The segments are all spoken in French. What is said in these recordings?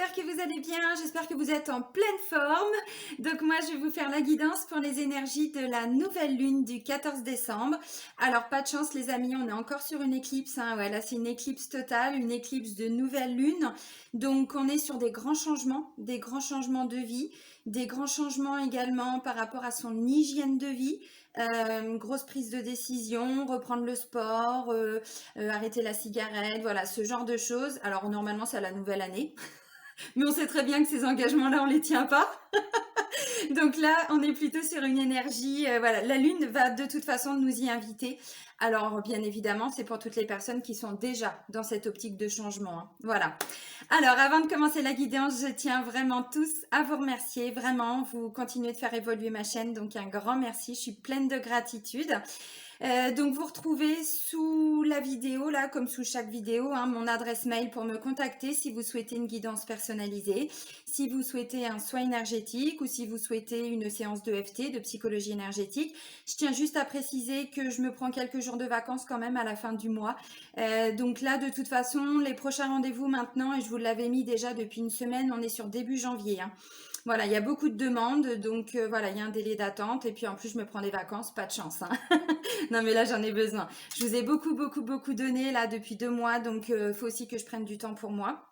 j'espère que vous allez bien, j'espère que vous êtes en pleine forme. Donc moi, je vais vous faire la guidance pour les énergies de la nouvelle lune du 14 décembre. Alors, pas de chance les amis, on est encore sur une éclipse. Ouais, là, c'est une éclipse totale, une éclipse de nouvelle lune. Donc, on est sur des grands changements de vie, des grands changements également par rapport à son hygiène de vie. Grosse prise de décision, reprendre le sport, arrêter la cigarette, voilà, ce genre de choses. Alors normalement c'est à la nouvelle année, mais on sait très bien que ces engagements-là on les tient pas. Donc là on est plutôt sur une énergie, voilà, la lune va de toute façon nous y inviter. Alors bien évidemment c'est pour toutes les personnes qui sont déjà dans cette optique de changement, hein. Voilà. Alors avant de commencer la guidance, je tiens vraiment tous à vous remercier, vraiment, vous continuez de faire évoluer ma chaîne, donc un grand merci, je suis pleine de gratitude. Donc vous retrouvez sous la vidéo, là, comme sous chaque vidéo, hein, mon adresse mail pour me contacter si vous souhaitez une guidance personnalisée, si vous souhaitez un soin énergétique ou si vous souhaitez une séance d'EFT, de psychologie énergétique. Je tiens juste à préciser que je me prends quelques jours de vacances quand même à la fin du mois. Donc là, de toute façon, les prochains rendez-vous maintenant, et je vous l'avais mis déjà depuis une semaine, on est sur début janvier, hein. Voilà, il y a beaucoup de demandes, donc voilà, il y a un délai d'attente et puis en plus je me prends des vacances, pas de chance, hein. Non mais là j'en ai besoin. Je vous ai beaucoup donné là depuis 2 mois, donc faut aussi que je prenne du temps pour moi.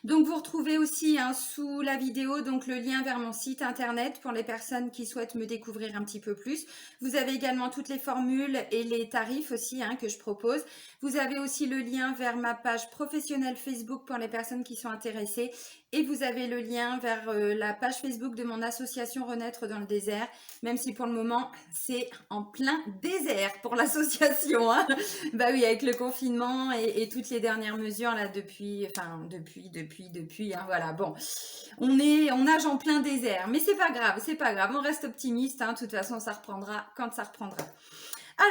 Donc vous retrouvez aussi hein, sous la vidéo donc le lien vers mon site internet pour les personnes qui souhaitent me découvrir un petit peu plus. Vous avez également toutes les formules et les tarifs aussi hein, que je propose. Vous avez aussi le lien vers ma page professionnelle Facebook pour les personnes qui sont intéressées. Et vous avez le lien vers la page Facebook de mon association Renaître dans le désert, même si pour le moment c'est en plein désert pour l'association, hein. Bah oui, avec le confinement et toutes les dernières mesures là depuis, hein, voilà. Bon, on nage en plein désert, mais c'est pas grave, on reste optimiste, hein. De toute façon, ça reprendra quand ça reprendra.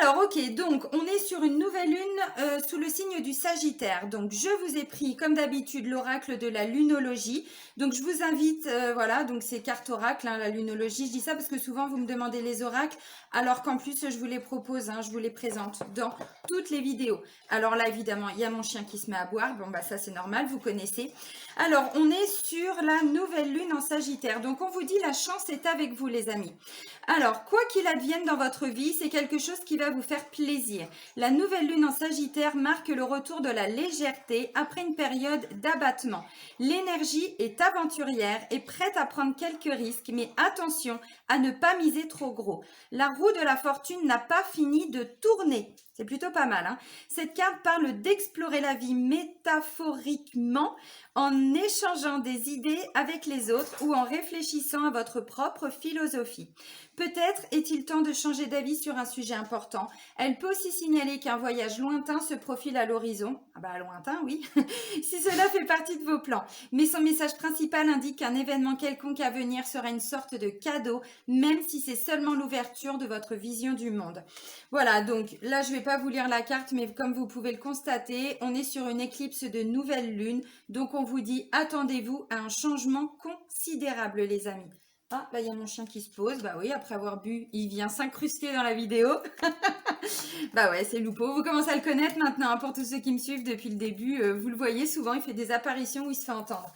Alors, ok, donc on est sur une nouvelle lune sous le signe du Sagittaire. Donc, je vous ai pris, comme d'habitude, l'oracle de la lunologie. Donc, je vous invite, voilà, donc c'est carte oracle, hein, la lunologie. Je dis ça parce que souvent, vous me demandez les oracles, alors qu'en plus, je vous les propose, hein, je vous les présente dans toutes les vidéos. Alors là, évidemment, il y a mon chien qui se met à boire. Bon, bah ça, c'est normal, vous connaissez. Alors, on est sur la nouvelle lune en Sagittaire. Donc, on vous dit, la chance est avec vous, les amis. Alors, quoi qu'il advienne dans votre vie, c'est quelque chose qui va vous faire plaisir. La nouvelle lune en Sagittaire marque le retour de la légèreté après une période d'abattement. L'énergie est aventurière et prête à prendre quelques risques, mais attention à ne pas miser trop gros. La roue de la fortune n'a pas fini de tourner. C'est plutôt pas mal, hein. Cette carte parle d'explorer la vie métaphoriquement en échangeant des idées avec les autres ou en réfléchissant à votre propre philosophie. Peut-être est-il temps de changer d'avis sur un sujet important. Elle peut aussi signaler qu'un voyage lointain se profile à l'horizon. Ah bah lointain, oui, si cela fait partie de vos plans. Mais son message principal indique qu'un événement quelconque à venir sera une sorte de cadeau, même si c'est seulement l'ouverture de votre vision du monde. Voilà, donc là je ne vais pas vous lire la carte, mais comme vous pouvez le constater, on est sur une éclipse de nouvelle lune. Donc on vous dit, attendez-vous à un changement considérable les amis. Ah, là, il y a mon chien qui se pose. Bah oui, après avoir bu, il vient s'incruster dans la vidéo. Bah ouais, c'est Lupo. Vous commencez à le connaître maintenant, hein, pour tous ceux qui me suivent depuis le début. Vous le voyez souvent, il fait des apparitions où il se fait entendre.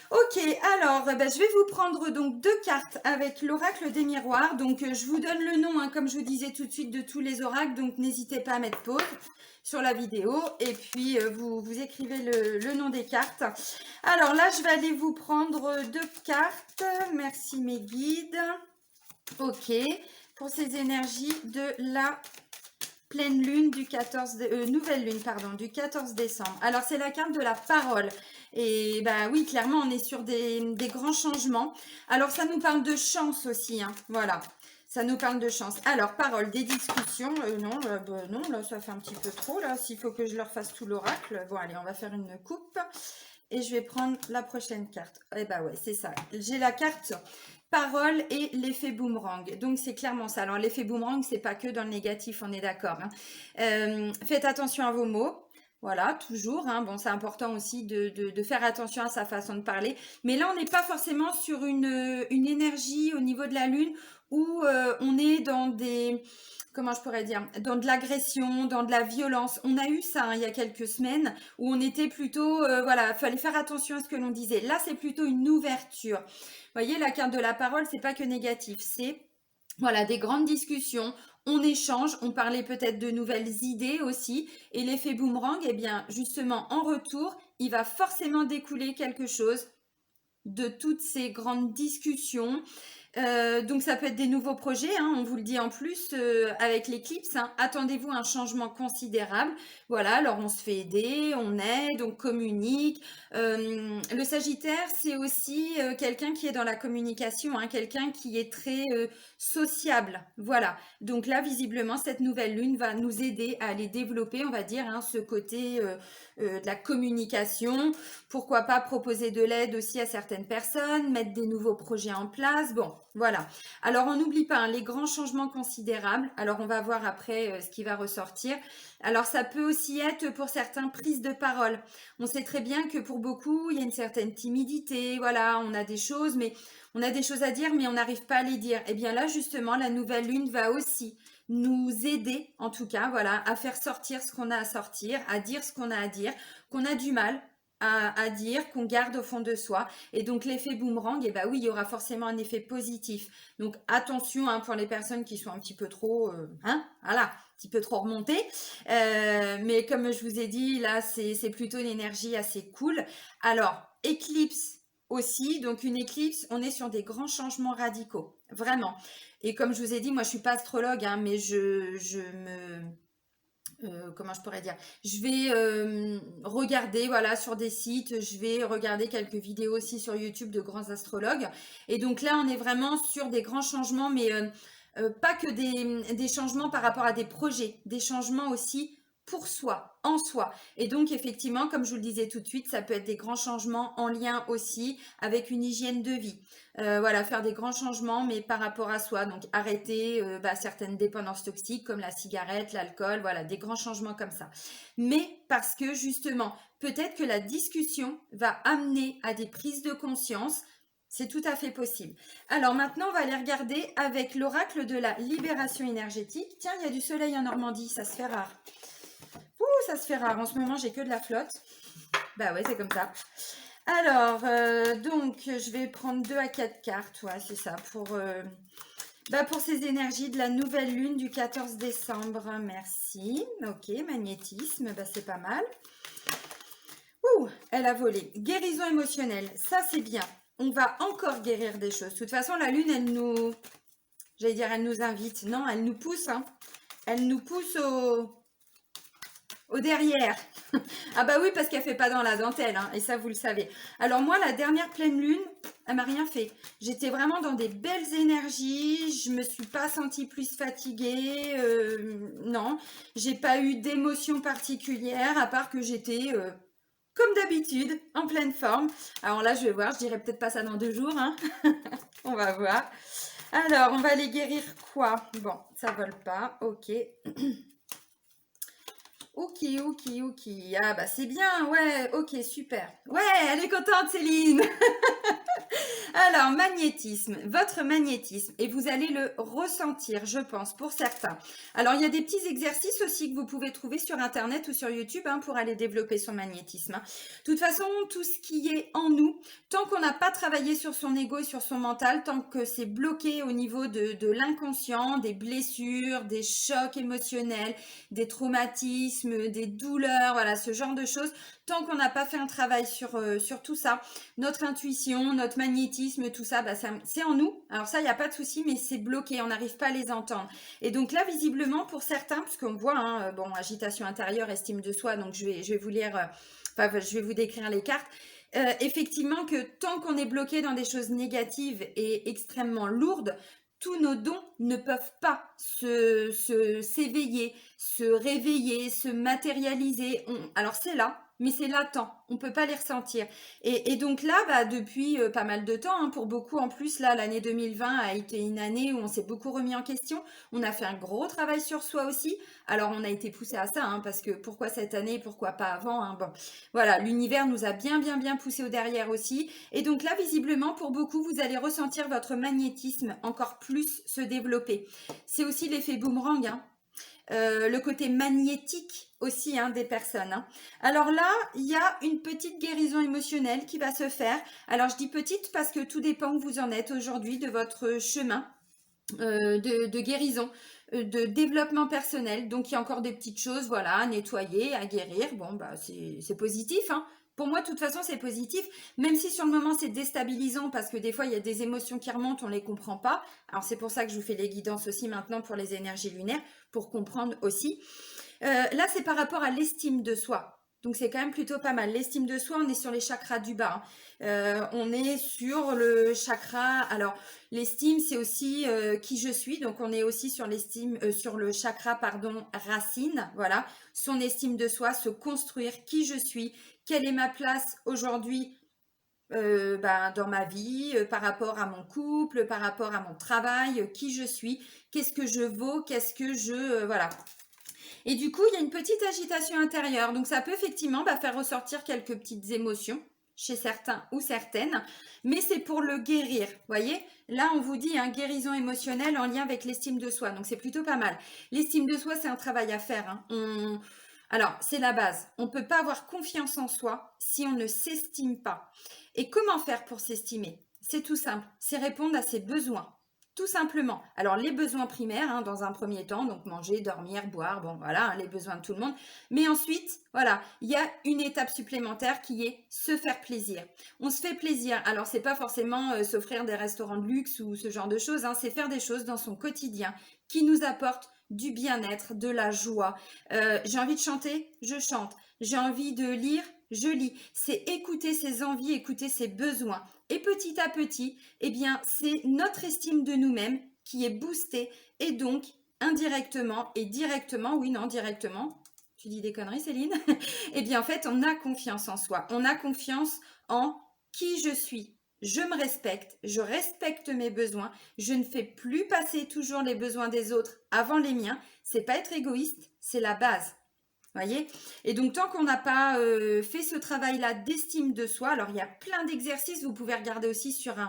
Ok, alors je vais vous prendre donc 2 cartes avec l'oracle des miroirs. Donc je vous donne le nom, hein, comme je vous disais tout de suite, de tous les oracles. Donc n'hésitez pas à mettre pause sur la vidéo et puis vous écrivez le nom des cartes. Alors là, je vais aller vous prendre 2 cartes. Merci mes guides. Ok, pour ces énergies de la pleine lune du 14 nouvelle lune pardon du 14 décembre. Alors c'est la carte de la parole et bah oui, clairement on est sur des grands changements. Alors ça nous parle de chance aussi, hein. Voilà. Ça nous parle de chance. Alors, parole, des discussions. Non, non, là, ça fait un petit peu trop. Là, s'il faut que je leur fasse tout l'oracle. Bon, allez, on va faire une coupe. Et je vais prendre la prochaine carte. Eh bah ouais, c'est ça. J'ai la carte parole et l'effet boomerang. Donc, c'est clairement ça. Alors, l'effet boomerang, c'est pas que dans le négatif, on est d'accord, hein. Faites attention à vos mots. Voilà, toujours, hein. Bon, c'est important aussi de faire attention à sa façon de parler. Mais là, on n'est pas forcément sur une énergie au niveau de la lune où on est dans des comment je pourrais dire, dans de l'agression, dans de la violence. On a eu ça il y a quelques semaines où on était plutôt, voilà, fallait faire attention à ce que l'on disait. Là, c'est plutôt une ouverture. Vous voyez, la carte de la parole, c'est pas que négatif, c'est voilà, des grandes discussions, on échange, on parlait peut-être de nouvelles idées aussi, et l'effet boomerang, eh bien, justement, en retour, il va forcément découler quelque chose de toutes ces grandes discussions. Donc ça peut être des nouveaux projets, hein, on vous le dit en plus avec l'éclipse, hein, attendez-vous à un changement considérable. Voilà, alors on se fait aider, on aide, on communique. Le Sagittaire, c'est aussi quelqu'un qui est dans la communication, hein, quelqu'un qui est très sociable. Voilà, donc là visiblement cette nouvelle lune va nous aider à aller développer, on va dire, hein, ce côté de la communication. Pourquoi pas proposer de l'aide aussi à certaines personnes, mettre des nouveaux projets en place. Bon, voilà. Alors, on n'oublie pas hein, les grands changements considérables. Alors, on va voir après ce qui va ressortir. Alors, ça peut aussi être pour certains prises de parole. On sait très bien que pour beaucoup, il y a une certaine timidité. Voilà, on a des choses, mais on a des choses à dire, mais on n'arrive pas à les dire. Et bien là, justement, la nouvelle lune va aussi nous aider, en tout cas, voilà, à faire sortir ce qu'on a à sortir, à dire ce qu'on a à dire, qu'on a du mal à dire, qu'on garde au fond de soi. Et donc l'effet boomerang, et bah oui, il y aura forcément un effet positif. Donc attention hein, pour les personnes qui sont un petit peu trop, voilà, un petit peu trop remontées. Mais comme je vous ai dit, là, c'est plutôt une énergie assez cool. Alors, éclipse aussi, donc une éclipse, on est sur des grands changements radicaux, vraiment. Et comme je vous ai dit, moi je suis pas astrologue, hein, mais comment je pourrais dire, je vais regarder voilà sur des sites, je vais regarder quelques vidéos aussi sur YouTube de grands astrologues. Et donc là, on est vraiment sur des grands changements, mais pas que des changements par rapport à des projets, des changements aussi pour soi, en soi. Et donc effectivement, comme je vous le disais tout de suite, ça peut être des grands changements en lien aussi avec une hygiène de vie. Voilà, faire des grands changements, mais par rapport à soi. Donc arrêter certaines dépendances toxiques comme la cigarette, l'alcool, voilà, des grands changements comme ça. Mais parce que justement, peut-être que la discussion va amener à des prises de conscience. C'est tout à fait possible. Alors maintenant, on va aller regarder avec l'oracle de la libération énergétique. Tiens, il y a du soleil en Normandie, ça se fait rare. Ouh, ça se fait rare. En ce moment, j'ai que de la flotte. Bah ouais, c'est comme ça. Alors, donc, je vais prendre 2 à 4 cartes. Ouais, c'est ça. Pour ces énergies de la nouvelle lune du 14 décembre. Merci. Ok, magnétisme, bah, c'est pas mal. Ouh, elle a volé. Guérison émotionnelle, ça c'est bien. On va encore guérir des choses. De toute façon, la lune, elle nous... J'allais dire, elle nous invite. Non, elle nous pousse. Hein. Elle nous pousse au derrière. Ah bah oui, parce qu'elle fait pas dans la dentelle, hein, et ça vous le savez. Alors moi, la dernière pleine lune, elle m'a rien fait. J'étais vraiment dans des belles énergies, je me suis pas sentie plus fatiguée, non. J'ai pas eu d'émotion particulière, à part que j'étais, comme d'habitude, en pleine forme. Alors là, je vais voir, je dirais peut-être pas ça dans 2 jours, hein. On va voir. Alors, on va les guérir quoi? Bon, ça vole pas, ok. Ok, ok, ok. Ah bah c'est bien, ouais, ok, super. Ouais, elle est contente, Céline. Alors, magnétisme, votre magnétisme, et vous allez le ressentir, je pense, pour certains. Alors, il y a des petits exercices aussi que vous pouvez trouver sur Internet ou sur YouTube hein, pour aller développer son magnétisme. Hein. De toute façon, tout ce qui est en nous, tant qu'on n'a pas travaillé sur son ego et sur son mental, tant que c'est bloqué au niveau de l'inconscient, des blessures, des chocs émotionnels, des traumatismes, des douleurs, voilà, ce genre de choses, tant qu'on n'a pas fait un travail sur tout ça, notre intuition, notre magnétisme, tout ça, bah, c'est en nous. Alors ça, il n'y a pas de souci, mais c'est bloqué, on n'arrive pas à les entendre. Et donc là, visiblement, pour certains, parce qu'on voit, hein, bon, agitation intérieure, estime de soi, donc je vais vous lire, je vais vous décrire les cartes. Effectivement que tant qu'on est bloqué dans des choses négatives et extrêmement lourdes, tous nos dons ne peuvent pas s'éveiller, se réveiller, se matérialiser. Alors c'est là, mais c'est latent. On ne peut pas les ressentir. Et donc là, bah, depuis pas mal de temps, hein, pour beaucoup en plus, là, l'année 2020 a été une année où on s'est beaucoup remis en question. On a fait un gros travail sur soi aussi. Alors on a été poussé à ça, hein, parce que pourquoi cette année, pourquoi pas avant hein, bon, voilà, l'univers nous a bien poussé au derrière aussi. Et donc là, visiblement, pour beaucoup, vous allez ressentir votre magnétisme encore plus se développer. C'est aussi l'effet boomerang, hein. le côté magnétique aussi des personnes. Alors là, il y a une petite guérison émotionnelle qui va se faire. Alors je dis petite parce que tout dépend où vous en êtes aujourd'hui de votre chemin de guérison, de développement personnel. Donc il y a encore des petites choses, voilà, à nettoyer, à guérir. Bon, bah c'est positif, hein. Pour moi, de toute façon, c'est positif, même si sur le moment, c'est déstabilisant parce que des fois, il y a des émotions qui remontent, on ne les comprend pas. Alors, c'est pour ça que je vous fais les guidances aussi maintenant pour les énergies lunaires, pour comprendre aussi. Là, c'est par rapport à l'estime de soi. Donc, c'est quand même plutôt pas mal. L'estime de soi, on est sur les chakras du bas. On est sur le chakra. Alors, l'estime, c'est aussi qui je suis. Donc, on est aussi sur l'estime, sur le chakra, pardon, racine. Voilà. Son estime de soi, se construire qui je suis, quelle est ma place aujourd'hui dans ma vie, par rapport à mon couple, par rapport à mon travail, qui je suis, qu'est-ce que je vaux, qu'est-ce que je... voilà. Et du coup, il y a une petite agitation intérieure. Donc, ça peut effectivement faire ressortir quelques petites émotions chez certains ou certaines, mais c'est pour le guérir. Voyez, là, on vous dit guérison émotionnelle en lien avec l'estime de soi. Donc, c'est plutôt pas mal. L'estime de soi, c'est un travail à faire. Alors, c'est la base. On ne peut pas avoir confiance en soi si on ne s'estime pas. Et comment faire pour s'estimer? C'est tout simple. C'est répondre à ses besoins. Tout simplement. Alors, les besoins primaires, dans un premier temps, donc manger, dormir, boire, bon, voilà, les besoins de tout le monde. Mais ensuite, voilà, il y a une étape supplémentaire qui est se faire plaisir. On se fait plaisir. Alors, c'est pas forcément s'offrir des restaurants de luxe ou ce genre de choses, c'est faire des choses dans son quotidien qui nous apportent du bien-être, de la joie. J'ai envie de chanter, je chante. J'ai envie de lire, je lis. C'est écouter ses envies, écouter ses besoins. Et petit à petit, eh bien, c'est notre estime de nous-mêmes qui est boostée et donc indirectement et directement, oui, non, directement, tu dis des conneries, Céline? Eh bien, en fait, on a confiance en soi. On a confiance en qui je suis. Je me respecte, je respecte mes besoins, je ne fais plus passer toujours les besoins des autres avant les miens. C'est pas être égoïste, c'est la base. Voyez? Et donc, tant qu'on n'a pas fait ce travail-là d'estime de soi, alors il y a plein d'exercices, vous pouvez regarder aussi sur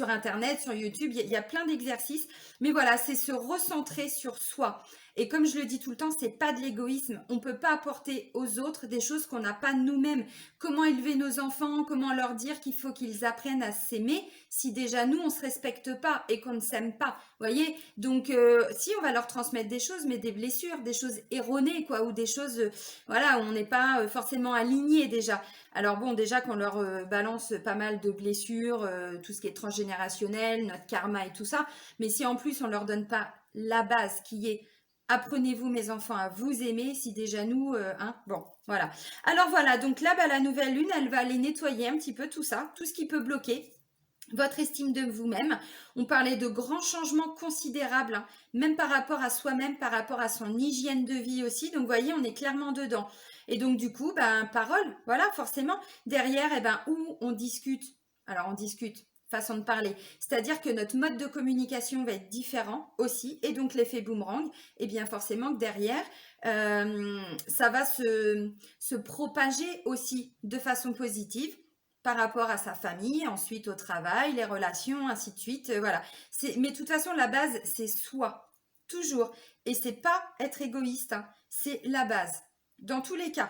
Internet, sur YouTube, il y a plein d'exercices. Mais voilà, c'est se recentrer sur soi. Et comme je le dis tout le temps, c'est pas de l'égoïsme. On ne peut pas apporter aux autres des choses qu'on n'a pas nous-mêmes. Comment élever nos enfants? Comment leur dire qu'il faut qu'ils apprennent à s'aimer si déjà nous, on ne se respecte pas et qu'on ne s'aime pas? Voyez? Donc, si on va leur transmettre des choses, mais des blessures, des choses erronées, quoi, ou des choses, voilà, où on n'est pas forcément aligné déjà. Alors bon, déjà qu'on leur balance pas mal de blessures, tout ce qui est transgénérationnel, notre karma et tout ça, mais si en plus on leur donne pas la base qui est apprenez-vous mes enfants à vous aimer, si déjà nous, bon, voilà. Alors voilà, donc là, la nouvelle lune, elle va aller nettoyer un petit peu tout ça, tout ce qui peut bloquer votre estime de vous-même. On parlait de grands changements considérables, même par rapport à soi-même, par rapport à son hygiène de vie aussi. Donc, vous voyez, on est clairement dedans. Et donc, du coup, parole, voilà, forcément. Derrière, où on discute. Alors, on discute, façon de parler. C'est-à-dire que notre mode de communication va être différent aussi. Et donc, l'effet boomerang, et bien forcément que derrière, ça va se propager aussi de façon positive par rapport à sa famille, ensuite au travail, les relations, ainsi de suite. Voilà. Mais de toute façon, la base, c'est soi. Toujours. Et c'est pas être égoïste. C'est la base. Dans tous les cas.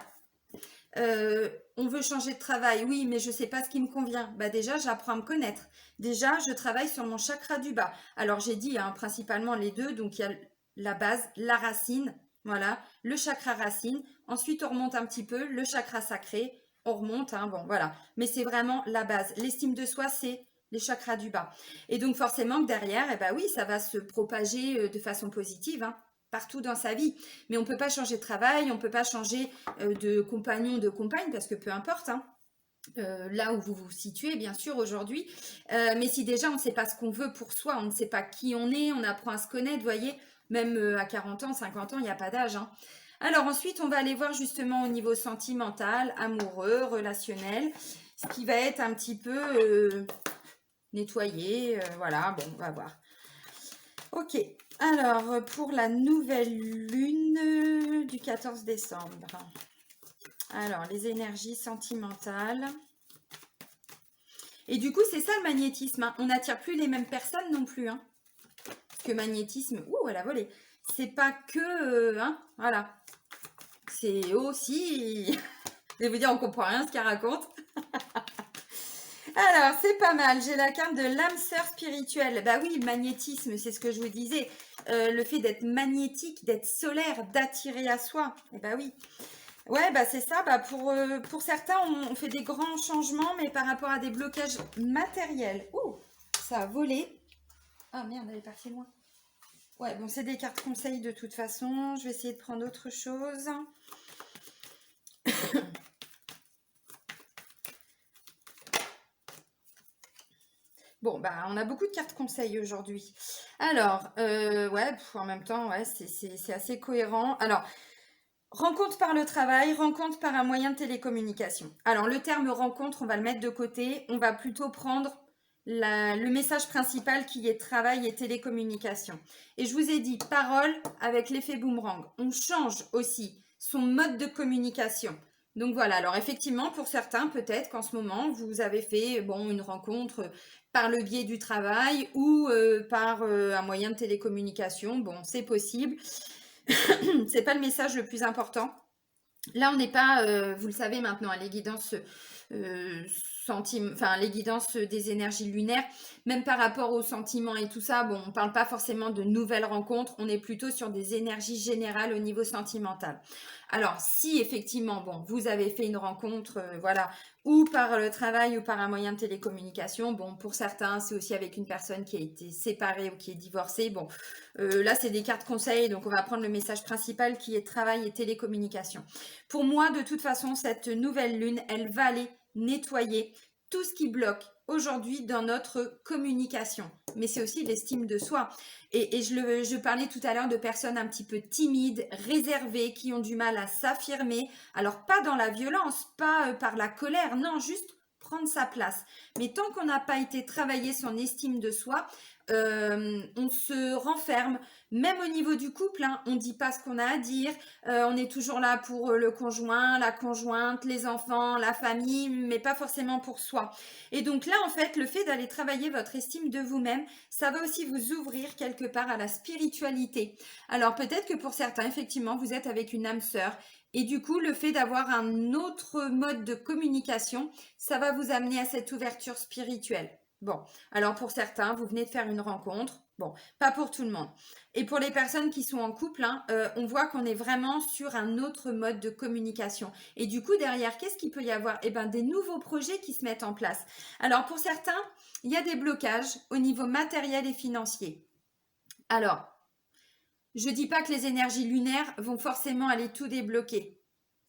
On veut changer de travail, oui, mais je ne sais pas ce qui me convient. Déjà, j'apprends à me connaître. Déjà, je travaille sur mon chakra du bas. Alors, j'ai dit principalement les deux. Donc, il y a la base, la racine. Voilà, le chakra racine. Ensuite, on remonte un petit peu, le chakra sacré. On remonte, bon, voilà. Mais c'est vraiment la base. L'estime de soi, c'est les chakras du bas. Et donc, forcément, que derrière, oui, ça va se propager de façon positive, partout dans sa vie. Mais on ne peut pas changer de travail, on ne peut pas changer de compagnon, de compagne, parce que peu importe, là où vous vous situez, bien sûr, aujourd'hui. Mais si déjà, on ne sait pas ce qu'on veut pour soi, on ne sait pas qui on est, on apprend à se connaître, vous voyez, même à 40 ans, 50 ans, il n'y a pas d'âge, Alors ensuite, on va aller voir justement au niveau sentimental, amoureux, relationnel, ce qui va être un petit peu nettoyé. Voilà, bon, on va voir. Ok, alors pour la nouvelle lune du 14 décembre. Alors, les énergies sentimentales. Et du coup, c'est ça le magnétisme. On n'attire plus les mêmes personnes non plus. Parce que magnétisme, elle a volé. c'est pas que, hein, voilà. C'est aussi... Je vais vous dire, on comprend rien ce qu'elle raconte. Alors, c'est pas mal. J'ai la carte de l'âme sœur spirituelle. Bah oui, le magnétisme, c'est ce que je vous disais. Le fait d'être magnétique, d'être solaire, d'attirer à soi. Eh bah oui. Ouais, bah c'est ça. Bah pour certains, on fait des grands changements, mais par rapport à des blocages matériels. Ouh, ça a volé. Ah merde, elle est partie loin. Ouais, bon, c'est des cartes conseils de toute façon. Je vais essayer de prendre autre chose. Bon, bah, on a beaucoup de cartes conseils aujourd'hui. Alors, ouais, en même temps, ouais, c'est assez cohérent. Alors, rencontre par le travail, rencontre par un moyen de télécommunication. Alors, le terme rencontre, on va le mettre de côté. On va plutôt prendre le message principal qui est travail et télécommunication. Et je vous ai dit, parole avec l'effet boomerang. On change aussi son mode de communication. Donc voilà, alors effectivement, pour certains, peut-être qu'en ce moment, vous avez fait bon, une rencontre par le biais du travail ou par un moyen de télécommunication. Bon, c'est possible. C'est pas le message le plus important. Là, on n'est pas, vous le savez maintenant, à les guidances enfin les guidances des énergies lunaires, même par rapport aux sentiments et tout ça, bon, on parle pas forcément de nouvelles rencontres, on est plutôt sur des énergies générales au niveau sentimental. Alors, si effectivement, bon, vous avez fait une rencontre, voilà, ou par le travail ou par un moyen de télécommunication, bon, pour certains, c'est aussi avec une personne qui a été séparée ou qui est divorcée, bon, là, c'est des cartes conseils, donc on va prendre le message principal qui est travail et télécommunication. Pour moi, de toute façon, cette nouvelle lune, elle va aller nettoyer tout ce qui bloque aujourd'hui dans notre communication. Mais c'est aussi l'estime de soi. Et je parlais tout à l'heure de personnes un petit peu timides, réservées, qui ont du mal à s'affirmer. Alors pas dans la violence, pas par la colère, non, juste prendre sa place. Mais tant qu'on n'a pas été travailler son estime de soi, on se renferme, même au niveau du couple, hein, on ne dit pas ce qu'on a à dire, on est toujours là pour le conjoint, la conjointe, les enfants, la famille, mais pas forcément pour soi. Et donc là, en fait, le fait d'aller travailler votre estime de vous-même, ça va aussi vous ouvrir quelque part à la spiritualité. Alors peut-être que pour certains, effectivement, vous êtes avec une âme sœur. Et du coup, le fait d'avoir un autre mode de communication, ça va vous amener à cette ouverture spirituelle. Bon, alors pour certains, vous venez de faire une rencontre. Bon, pas pour tout le monde. Et pour les personnes qui sont en couple, hein, on voit qu'on est vraiment sur un autre mode de communication. Et du coup, derrière, qu'est-ce qu'il peut y avoir? Eh bien, des nouveaux projets qui se mettent en place. Alors, pour certains, il y a des blocages au niveau matériel et financier. Alors, je ne dis pas que les énergies lunaires vont forcément aller tout débloquer.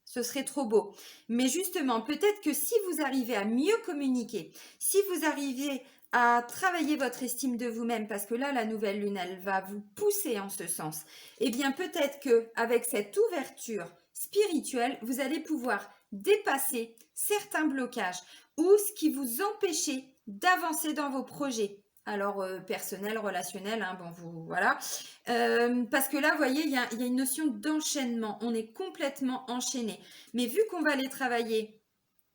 Ce serait trop beau. Mais justement, peut-être que si vous arrivez à mieux communiquer, si vous arrivez à travailler votre estime de vous-même, parce que là, la nouvelle lune, elle va vous pousser en ce sens, eh bien peut-être que avec cette ouverture spirituelle, vous allez pouvoir dépasser certains blocages ou ce qui vous empêchait d'avancer dans vos projets. Alors, personnel, relationnel, hein, bon, vous, voilà. Parce que là, vous voyez, il y a une notion d'enchaînement. On est complètement enchaîné. Mais vu qu'on va aller travailler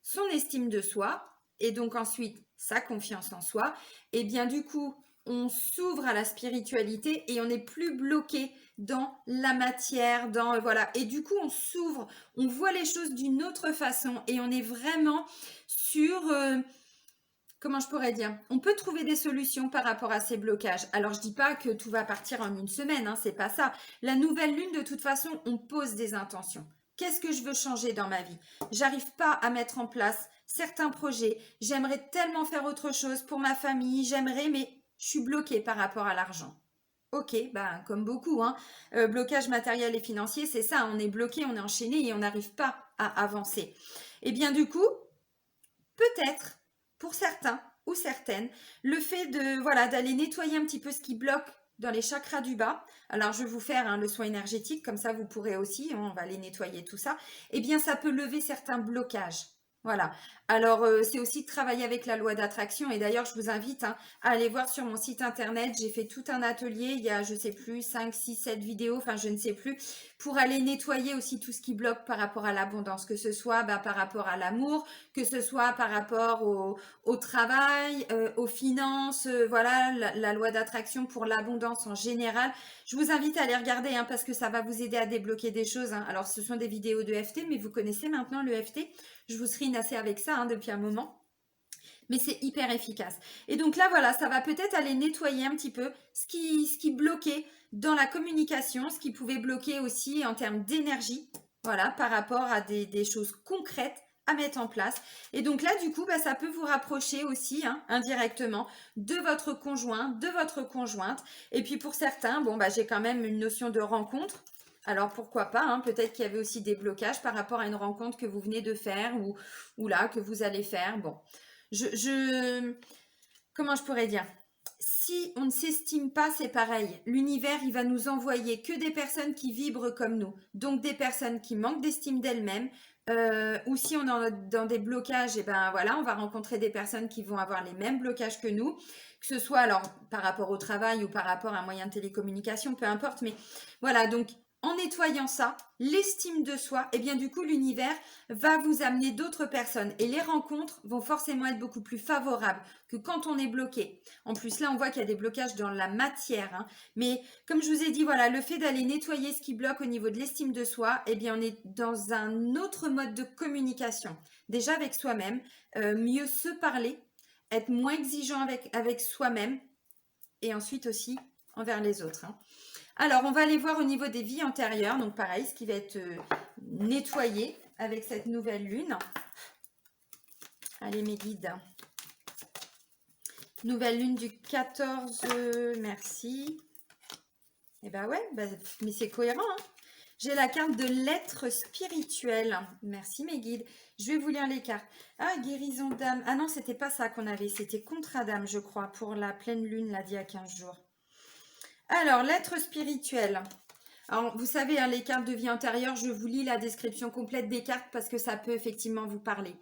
son estime de soi, et donc ensuite sa confiance en soi, et bien du coup, on s'ouvre à la spiritualité et on n'est plus bloqué dans la matière, dans voilà. Et du coup, on s'ouvre, on voit les choses d'une autre façon et on est vraiment sur comment je pourrais dire? On peut trouver des solutions par rapport à ces blocages. Alors, je dis pas que tout va partir en une semaine, hein, c'est pas ça. La nouvelle lune, de toute façon, on pose des intentions. Qu'est-ce que je veux changer dans ma vie? J'arrive pas à mettre en place certains projets. J'aimerais tellement faire autre chose pour ma famille. J'aimerais, mais je suis bloquée par rapport à l'argent. Ok, ben comme beaucoup, hein. Blocage matériel et financier, c'est ça. On est bloqué, on est enchaîné et on n'arrive pas à avancer. Et bien du coup, peut-être, pour certains ou certaines, le fait de voilà d'aller nettoyer un petit peu ce qui bloque dans les chakras du bas. Alors, je vais vous faire hein, le soin énergétique, comme ça vous pourrez aussi, hein, on va aller nettoyer tout ça. Eh bien, ça peut lever certains blocages. Voilà. Alors, c'est aussi de travailler avec la loi d'attraction. Et d'ailleurs, je vous invite hein, à aller voir sur mon site internet. J'ai fait tout un atelier. Il y a, je sais plus, 5, 6, 7 vidéos, enfin, je ne sais plus, pour aller nettoyer aussi tout ce qui bloque par rapport à l'abondance, que ce soit bah, par rapport à l'amour, que ce soit par rapport au travail, aux finances, voilà, la loi d'attraction pour l'abondance en général. Je vous invite à aller regarder hein, parce que ça va vous aider à débloquer des choses. Hein. Alors, ce sont des vidéos de FT, mais vous connaissez maintenant le FT. Je vous serine assez avec ça hein, depuis un moment. Mais c'est hyper efficace. Et donc là, voilà, ça va peut-être aller nettoyer un petit peu ce qui bloquait dans la communication, ce qui pouvait bloquer aussi en termes d'énergie, voilà, par rapport à des choses concrètes à mettre en place. Et donc là, du coup, bah, ça peut vous rapprocher aussi, hein, indirectement, de votre conjoint, de votre conjointe. Et puis pour certains, bon, bah, j'ai quand même une notion de rencontre. Alors pourquoi pas, hein, peut-être qu'il y avait aussi des blocages par rapport à une rencontre que vous venez de faire ou là, que vous allez faire. Bon, comment je pourrais dire? Si on ne s'estime pas, c'est pareil. L'univers, il va nous envoyer que des personnes qui vibrent comme nous. Donc des personnes qui manquent d'estime d'elles-mêmes. Ou si on est dans des blocages, et ben voilà, on va rencontrer des personnes qui vont avoir les mêmes blocages que nous. Que ce soit alors par rapport au travail ou par rapport à un moyen de télécommunication, peu importe. Mais voilà, donc en nettoyant ça, l'estime de soi, et bien du coup l'univers va vous amener d'autres personnes et les rencontres vont forcément être beaucoup plus favorables que quand on est bloqué. En plus là on voit qu'il y a des blocages dans la matière, hein. Mais comme je vous ai dit, voilà, le fait d'aller nettoyer ce qui bloque au niveau de l'estime de soi, eh bien on est dans un autre mode de communication. Déjà avec soi-même, mieux se parler, être moins exigeant avec soi-même et ensuite aussi envers les autres. Hein. Alors, on va aller voir au niveau des vies antérieures. Donc, pareil, ce qui va être nettoyé avec cette nouvelle lune. Allez, mes guides. Nouvelle lune du 14, merci. Eh ben ouais, mais c'est cohérent. Hein. J'ai la carte de l'être spirituel. Merci, mes guides. Je vais vous lire les cartes. Ah, guérison d'âme. Ah non, c'était pas ça qu'on avait. C'était contrat d'âme, je crois, pour la pleine lune, là, d'il y a 15 jours. Alors, l'être spirituel. Alors, vous savez, hein, les cartes de vie antérieure, je vous lis la description complète des cartes parce que ça peut effectivement vous parler.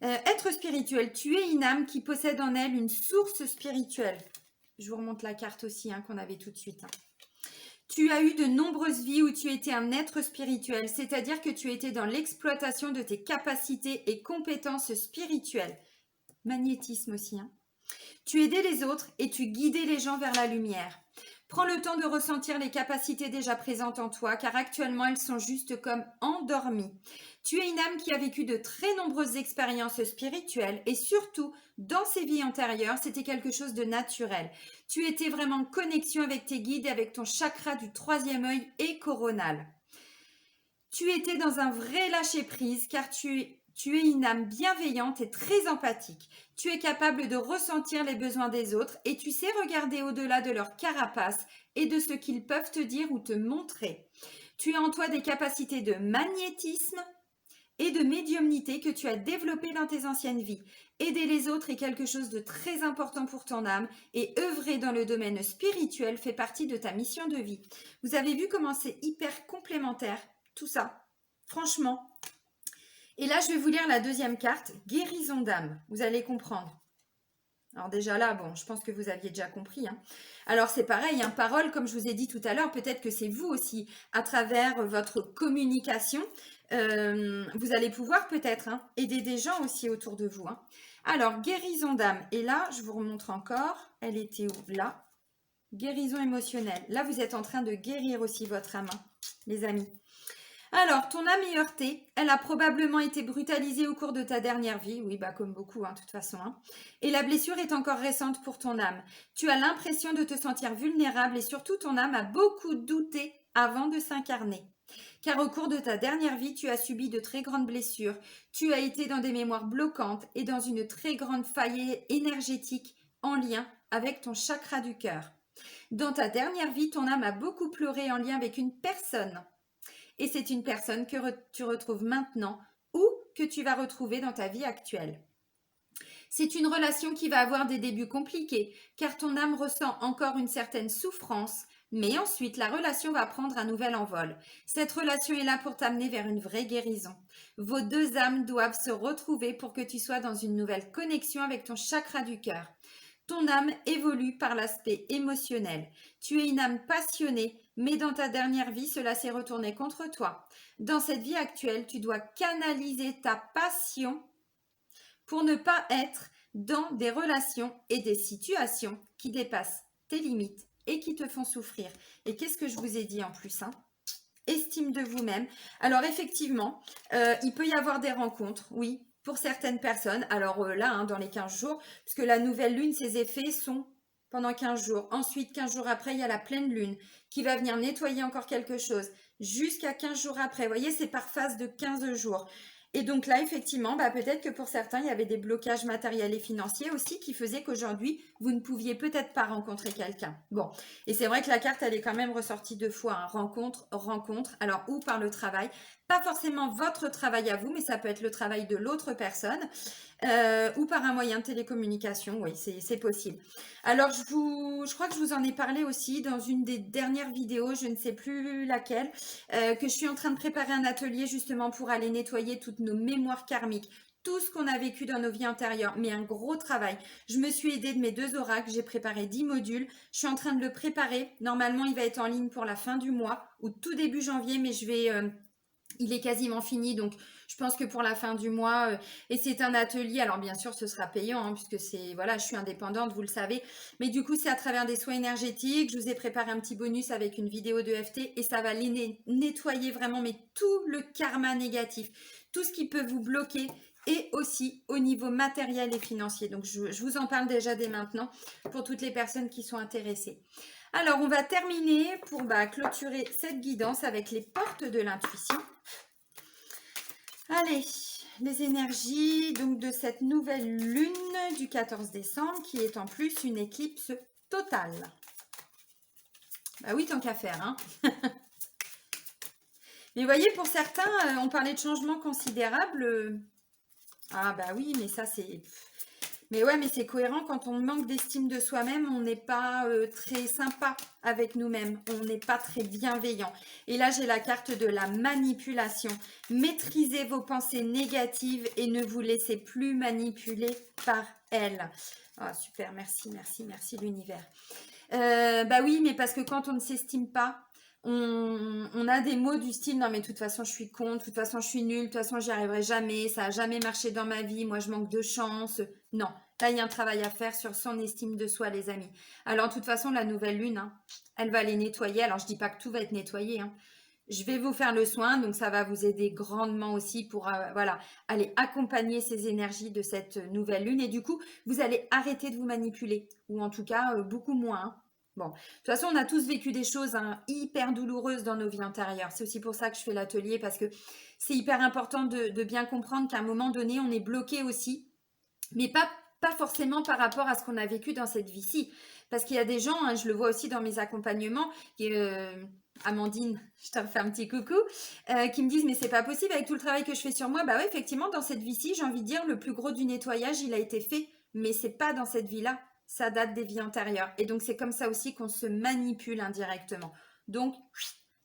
Être spirituel, tu es une âme qui possède en elle une source spirituelle. Je vous remonte la carte aussi hein, qu'on avait tout de suite. Hein. Tu as eu de nombreuses vies où tu étais un être spirituel, c'est-à-dire que tu étais dans l'exploitation de tes capacités et compétences spirituelles. Magnétisme aussi. Hein. Tu aidais les autres et tu guidais les gens vers la lumière. Prends le temps de ressentir les capacités déjà présentes en toi, car actuellement elles sont juste comme endormies. Tu es une âme qui a vécu de très nombreuses expériences spirituelles et surtout, dans ces vies antérieures, c'était quelque chose de naturel. Tu étais vraiment en connexion avec tes guides et avec ton chakra du 3e œil et coronal. Tu étais dans un vrai lâcher-prise, car tu es une âme bienveillante et très empathique. Tu es capable de ressentir les besoins des autres et tu sais regarder au-delà de leur carapace et de ce qu'ils peuvent te dire ou te montrer. Tu as en toi des capacités de magnétisme et de médiumnité que tu as développées dans tes anciennes vies. Aider les autres est quelque chose de très important pour ton âme et œuvrer dans le domaine spirituel fait partie de ta mission de vie. Vous avez vu comment c'est hyper complémentaire, tout ça. Franchement. Et là, je vais vous lire la deuxième carte, guérison d'âme. Vous allez comprendre. Alors déjà là, bon, je pense que vous aviez déjà compris. Hein. Alors c'est pareil, hein, parole, comme je vous ai dit tout à l'heure, peut-être que c'est vous aussi, à travers votre communication, vous allez pouvoir peut-être hein, aider des gens aussi autour de vous. Hein. Alors, guérison d'âme. Et là, je vous remontre encore. Elle était où? Là. Guérison émotionnelle. Là, vous êtes en train de guérir aussi votre âme, hein, les amis. Alors, ton âme est heurtée. Elle a probablement été brutalisée au cours de ta dernière vie. Oui, bah comme beaucoup, hein, de toute façon. Hein. Et la blessure est encore récente pour ton âme. Tu as l'impression de te sentir vulnérable et surtout ton âme a beaucoup douté avant de s'incarner. Car au cours de ta dernière vie, tu as subi de très grandes blessures. Tu as été dans des mémoires bloquantes et dans une très grande faille énergétique en lien avec ton chakra du cœur. Dans ta dernière vie, ton âme a beaucoup pleuré en lien avec une personne. Et c'est une personne que tu retrouves maintenant ou que tu vas retrouver dans ta vie actuelle. C'est une relation qui va avoir des débuts compliqués, car ton âme ressent encore une certaine souffrance Mais ensuite, la relation va prendre un nouvel envol. Cette relation est là pour t'amener vers une vraie guérison. Vos deux âmes doivent se retrouver pour que tu sois dans une nouvelle connexion avec ton chakra du cœur. Ton âme évolue par l'aspect émotionnel. Tu es une âme passionnée, mais dans ta dernière vie, cela s'est retourné contre toi. Dans cette vie actuelle, tu dois canaliser ta passion pour ne pas être dans des relations et des situations qui dépassent tes limites et qui te font souffrir. Et qu'est-ce que je vous ai dit en plus, hein? Estime de vous-même. Alors effectivement, il peut y avoir des rencontres, oui, pour certaines personnes. Alors là, hein, dans les 15 jours, parce que la nouvelle lune, ses effets sont pendant 15 jours. Ensuite, 15 jours après, il y a la pleine lune qui va venir nettoyer encore quelque chose. Jusqu'à 15 jours après. Vous voyez, c'est par phase de 15 jours. Et donc là, effectivement, peut-être que pour certains, il y avait des blocages matériels et financiers aussi qui faisaient qu'aujourd'hui, vous ne pouviez peut-être pas rencontrer quelqu'un. Bon, et c'est vrai que la carte, elle est quand même ressortie 2 fois, hein. Rencontre, rencontre, alors ou par le travail, pas forcément votre travail à vous, mais ça peut être le travail de l'autre personne, ou par un moyen de télécommunication, oui, c'est possible. Alors, je crois que je vous en ai parlé aussi dans une des dernières vidéos, je ne sais plus laquelle, que je suis en train de préparer un atelier justement pour aller nettoyer toutes nos mémoires karmiques, tout ce qu'on a vécu dans nos vies antérieures, mais un gros travail. Je me suis aidée de mes 2 oracles, j'ai préparé 10 modules, je suis en train de le préparer. Normalement, il va être en ligne pour la fin du mois ou tout début janvier, mais il est quasiment fini, donc je pense que pour la fin du mois, et c'est un atelier, alors bien sûr ce sera payant, hein, puisque voilà, je suis indépendante, vous le savez, mais du coup c'est à travers des soins énergétiques, je vous ai préparé un petit bonus avec une vidéo de FT, et ça va nettoyer vraiment mais tout le karma négatif, tout ce qui peut vous bloquer, et aussi au niveau matériel et financier. Donc je vous en parle déjà dès maintenant pour toutes les personnes qui sont intéressées. Alors, on va terminer pour clôturer cette guidance avec les portes de l'intuition. Allez, les énergies donc de cette nouvelle lune du 14 décembre qui est en plus une éclipse totale. Bah oui, tant qu'à faire, hein. Mais vous voyez, pour certains, on parlait de changements considérables. Ah bah oui, mais ça c'est... Mais ouais, mais c'est cohérent, quand on manque d'estime de soi-même, on n'est pas très sympa avec nous-mêmes, on n'est pas très bienveillant. Et là, j'ai la carte de la manipulation. Maîtrisez vos pensées négatives et ne vous laissez plus manipuler par elles. Ah, super, merci, merci, merci l'univers. Bah oui, mais parce que quand on ne s'estime pas, on a des mots du style non mais de toute façon je suis con, de toute façon je suis nulle, de toute façon j'y arriverai jamais, ça a jamais marché dans ma vie, moi je manque de chance. Non, là il y a un travail à faire sur son estime de soi les amis. Alors de toute façon la nouvelle lune, hein, elle va les nettoyer, alors je dis pas que tout va être nettoyé, hein. Je vais vous faire le soin, donc ça va vous aider grandement aussi pour voilà, aller accompagner ces énergies de cette nouvelle lune et du coup vous allez arrêter de vous manipuler ou en tout cas beaucoup moins, hein. Bon, de toute façon, on a tous vécu des choses hyper douloureuses dans nos vies antérieures. C'est aussi pour ça que je fais l'atelier, parce que c'est hyper important de bien comprendre qu'à un moment donné, on est bloqué aussi, mais pas forcément par rapport à ce qu'on a vécu dans cette vie-ci. Parce qu'il y a des gens, hein, je le vois aussi dans mes accompagnements, Amandine, je te refais un petit coucou, qui me disent mais c'est pas possible avec tout le travail que je fais sur moi. Bah oui, effectivement, dans cette vie-ci, j'ai envie de dire, le plus gros du nettoyage, il a été fait, mais c'est pas dans cette vie-là. Ça date des vies antérieures. Et donc, c'est comme ça aussi qu'on se manipule indirectement. Donc,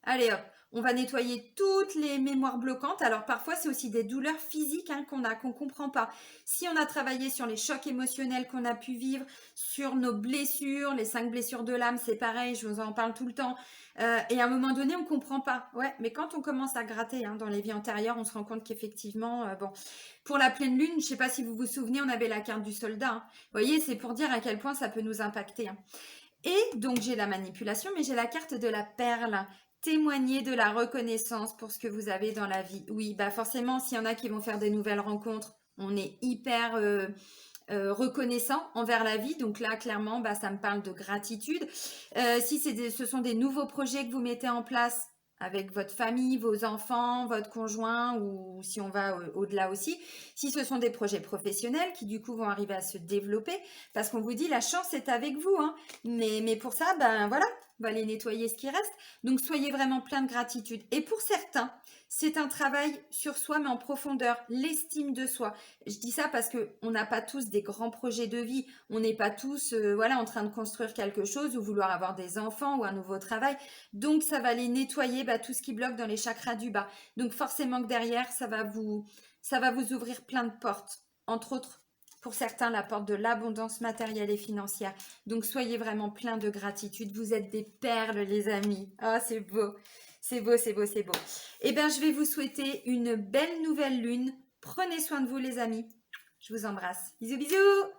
allez hop, on va nettoyer toutes les mémoires bloquantes. Alors, parfois, c'est aussi des douleurs physiques qu'on ne comprend pas. Si on a travaillé sur les chocs émotionnels qu'on a pu vivre, sur nos blessures, les 5 blessures de l'âme, c'est pareil, je vous en parle tout le temps. Et à un moment donné, on ne comprend pas. Ouais, mais quand on commence à gratter dans les vies antérieures, on se rend compte qu'effectivement, bon, pour la pleine lune, je ne sais pas si vous vous souvenez, on avait la carte du soldat, hein. Vous voyez, c'est pour dire à quel point ça peut nous impacter, hein. Et donc, j'ai la manipulation, mais j'ai la carte de la perle. Témoigner de la reconnaissance pour ce que vous avez dans la vie. Oui, forcément, s'il y en a qui vont faire des nouvelles rencontres, on est hyper reconnaissant envers la vie. Donc là, clairement, ça me parle de gratitude. Si ce sont des nouveaux projets que vous mettez en place avec votre famille, vos enfants, votre conjoint, ou si on va au-delà aussi, si ce sont des projets professionnels qui du coup vont arriver à se développer, parce qu'on vous dit la chance est avec vous, hein. Mais pour ça, voilà, On va aller nettoyer ce qui reste. Donc, soyez vraiment plein de gratitude. Et pour certains, c'est un travail sur soi, mais en profondeur, l'estime de soi. Je dis ça parce qu'on n'a pas tous des grands projets de vie. On n'est pas tous voilà, en train de construire quelque chose ou vouloir avoir des enfants ou un nouveau travail. Donc, ça va aller nettoyer tout ce qui bloque dans les chakras du bas. Donc, forcément que derrière, ça va vous ouvrir plein de portes. Entre autres, pour certains, la porte de l'abondance matérielle et financière. Donc, soyez vraiment plein de gratitude. Vous êtes des perles, les amis. Ah, c'est beau. C'est beau, c'est beau, c'est beau. Eh bien, je vais vous souhaiter une belle nouvelle lune. Prenez soin de vous, les amis. Je vous embrasse. Bisous, bisous.